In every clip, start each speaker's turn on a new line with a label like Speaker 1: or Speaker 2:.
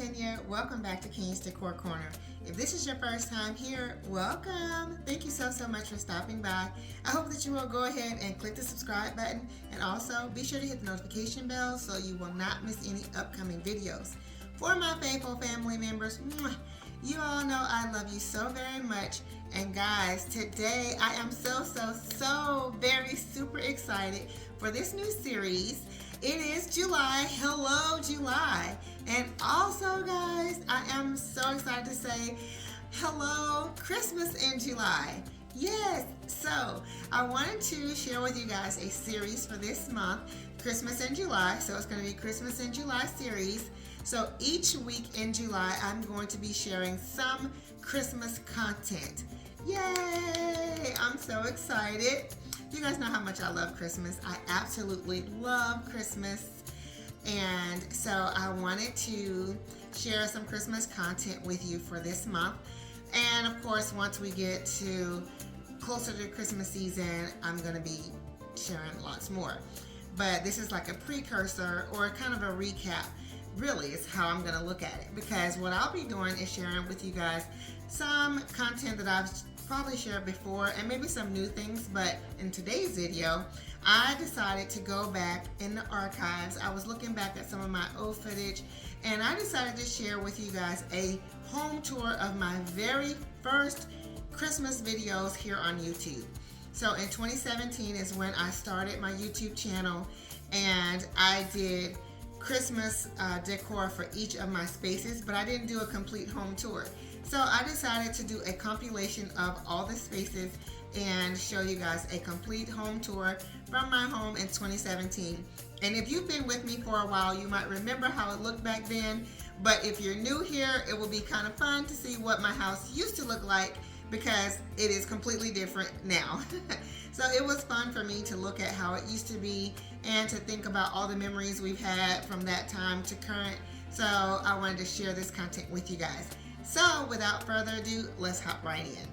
Speaker 1: Kenya. Welcome back to Kenya's Decor Corner. If this is your first time here, welcome. Thank you so much for stopping by. I hope that you will go ahead and click the subscribe button, and also be sure to hit the notification bell so you will not miss any upcoming videos. For my faithful family members, you all know I love you so very much. And guys, today I am so very super excited for this new series. It is July. Hello, July. And also, guys, I am so excited to say hello, Christmas in July. Yes, so I wanted to share with you guys a series for this month, Christmas in July. So it's going to be Christmas in July series. So each week in July, I'm going to be sharing some Christmas content. Yay! I'm so excited. You guys know how much I love Christmas. I absolutely love Christmas. And so I wanted to share some Christmas content with you for this month. And of course, once we get to closer to Christmas season, I'm going to be sharing lots more. But this is like a precursor or kind of a recap, really, is how I'm going to look at it. Because what I'll be doing is sharing with you guys some content that I've probably shared before and maybe some new things. But in today's video, I decided to go back in the archives. I was looking back at some of my old footage, and I decided to share with you guys a home tour of my very first Christmas videos here on YouTube. So in 2017 is when I started my YouTube channel, and I did Christmas decor for each of my spaces, but I didn't do a complete home tour. So I decided to do a compilation of all the spaces and show you guys a complete home tour from my home in 2017. And if you've been with me for a while, you might remember how it looked back then. But if you're new here, it will be kind of fun to see what my house used to look like, because it is completely different now. So it was fun for me to look at how it used to be and to think about all the memories we've had from that time to current. So I wanted to share this content with you guys. So without further ado, let's hop right in.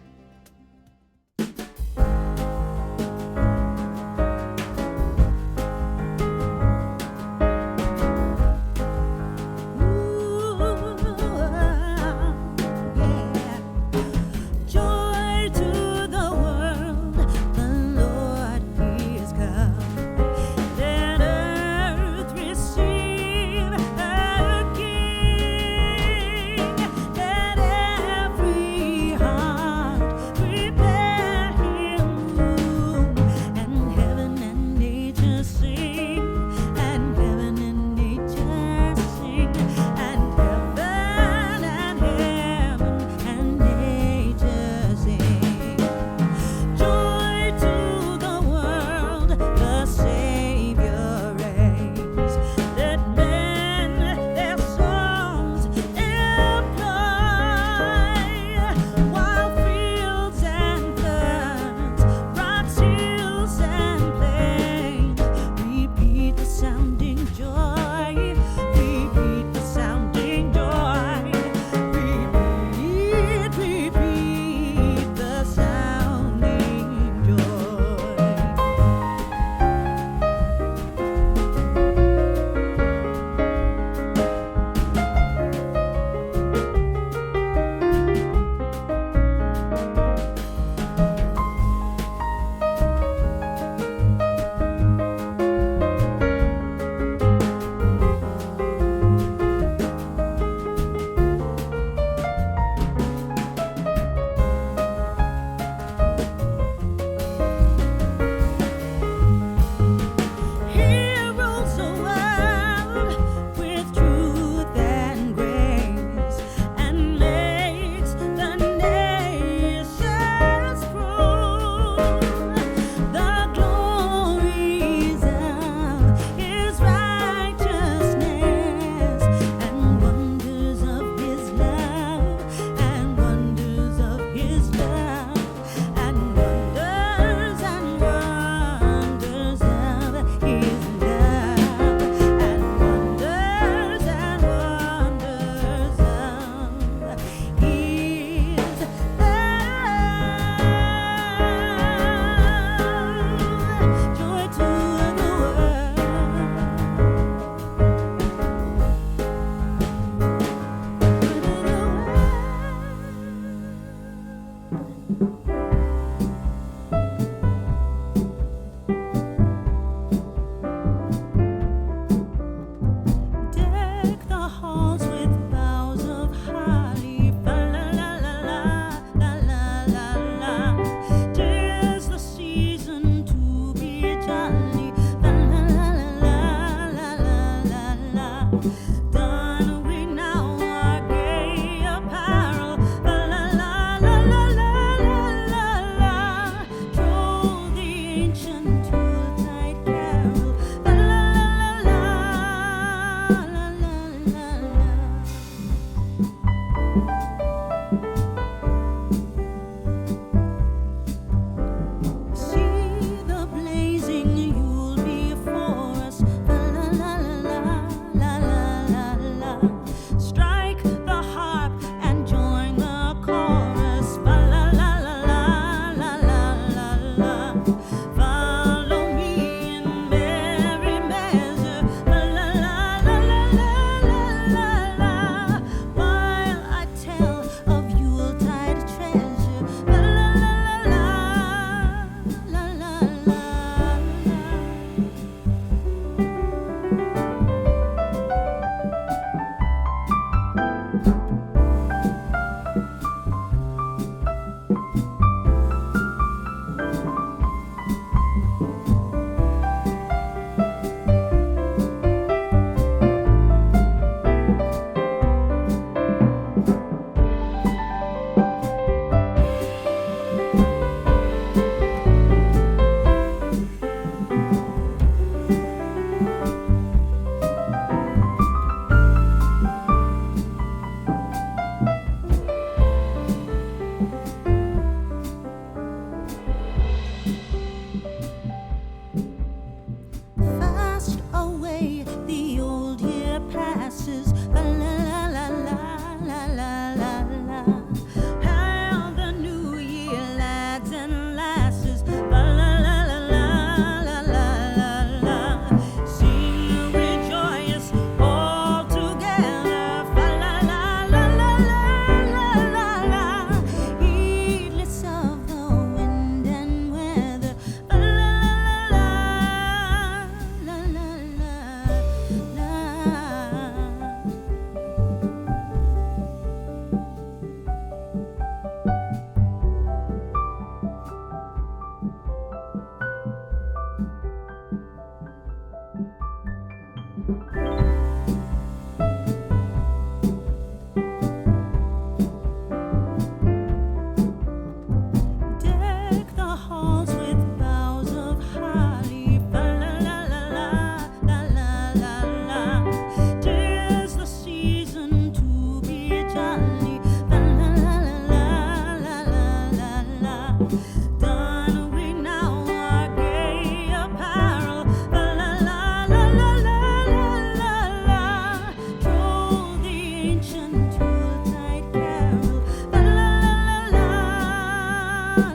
Speaker 2: ancient Yuletide carol. La la la la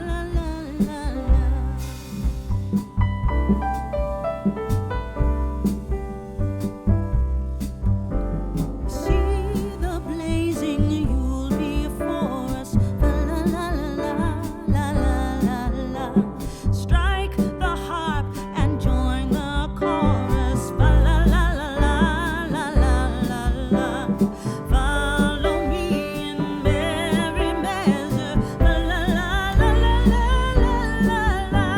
Speaker 2: la la la. See the blazing Yule before us. La la la la la la la la. Strike the harp and join the chorus. La la la la la la la la. Follow me in merry measure. La la la la la la la la.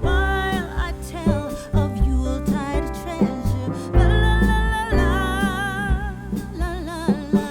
Speaker 2: While I tell of Yuletide treasure. La la la la la la la la.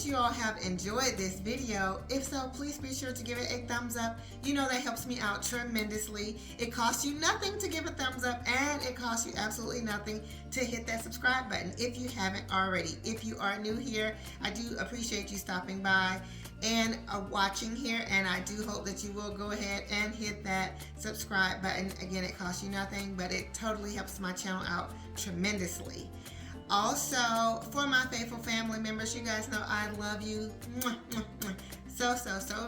Speaker 1: that you all have enjoyed this video. If so, please be sure to give it a thumbs up. You know that helps me out tremendously. It costs you nothing to give a thumbs up, and it costs you absolutely nothing to hit that subscribe button if you haven't already. If you are new here, I do appreciate you stopping by and watching here, and I do hope that you will go ahead and hit that subscribe button. Again, it costs you nothing, but it totally helps my channel out tremendously. Also, for my faithful family members, you guys know I love you so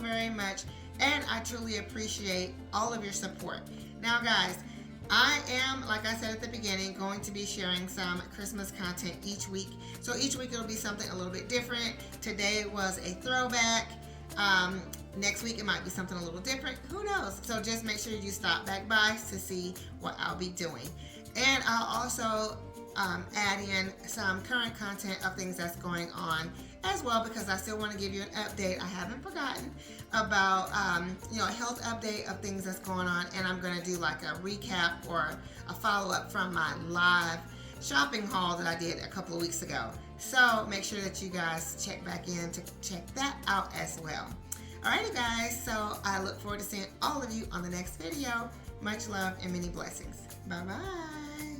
Speaker 1: very much, and I truly appreciate all of your support. Now guys, I am, like I said at the beginning, going to be sharing some Christmas content each week. So each week it'll be something a little bit different. Today was a throwback. Next week it might be something a little different. Who knows? So just make sure you stop back by to see what I'll be doing. And I'll also add in some current content of things that's going on as well, because I still want to give you an update. I haven't forgotten about a health update of things that's going on, and I'm going to do like a recap or a follow-up from my live shopping haul that I did a couple of weeks ago. So make sure that you guys check back in to check that out as well. Alrighty guys, so I look forward to seeing all of you on the next video. Much love and many blessings. Bye bye.